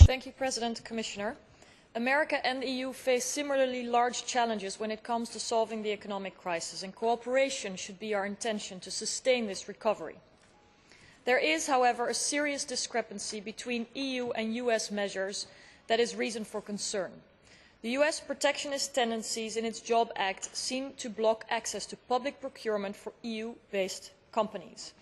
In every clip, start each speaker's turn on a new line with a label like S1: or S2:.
S1: Mr President, Commissioner, America and the EU face similarly large challenges when it comes to solving the economic crisis, and cooperation should be our intention to sustain this recovery. There is, however, a serious discrepancy between EU and US measures that is reason for concern. The US protectionist tendencies in its Job Act seem to block access to public procurement for EU-based companies.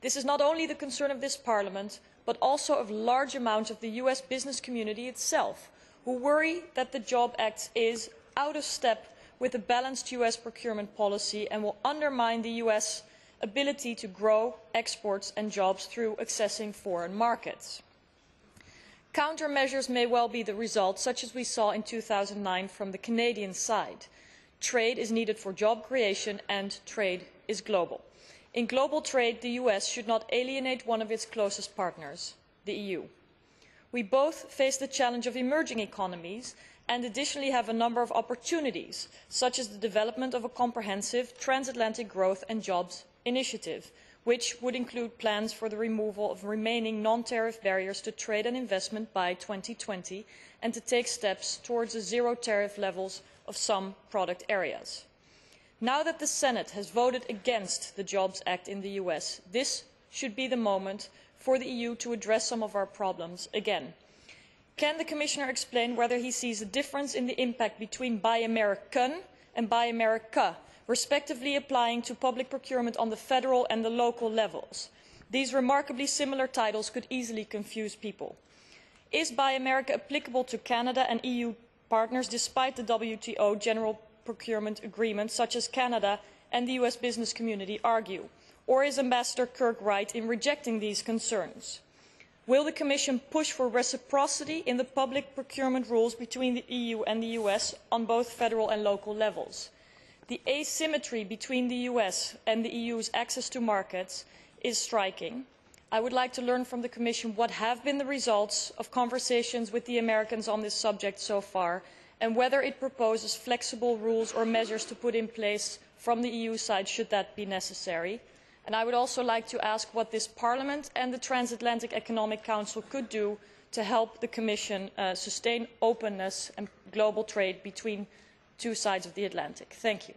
S1: This is not only the concern of this Parliament, but also of a large amount of the US business community itself, who worry that the Job Act is out of step with a balanced US procurement policy and will undermine the US ability to grow exports and jobs through accessing foreign markets. Countermeasures may well be the result, such as we saw in 2009 from the Canadian side. Trade is needed for job creation, and trade is global. In global trade, the US should not alienate one of its closest partners, the EU. We both face the challenge of emerging economies and additionally have a number of opportunities, such as the development of a comprehensive transatlantic growth and jobs initiative, which would include plans for the removal of remaining non-tariff barriers to trade and investment by 2020 and to take steps towards the zero tariff levels of some product areas. Now that the Senate has voted against the Jobs Act in the US, this should be the moment for the EU to address some of our problems again. Can the Commissioner explain whether he sees a difference in the impact between Buy American and Buy America, respectively applying to public procurement on the federal and the local levels? These remarkably similar titles could easily confuse people. Is Buy America applicable to Canada and EU partners despite the WTO General Procurement Agreement, such as Canada and the US business community argue? Or is Ambassador Kirk right in rejecting these concerns? Will the Commission push for reciprocity in the public procurement rules between the EU and the US on both federal and local levels? The asymmetry between the US and the EU's access to markets is striking. I would like to learn from the Commission what have been the results of conversations with the Americans on this subject so far, and whether it proposes flexible rules or measures to put in place from the EU side should that be necessary. And I would also like to ask what this Parliament and the Transatlantic Economic Council could do to help the Commission sustain openness and global trade between two sides of the Atlantic. Thank you.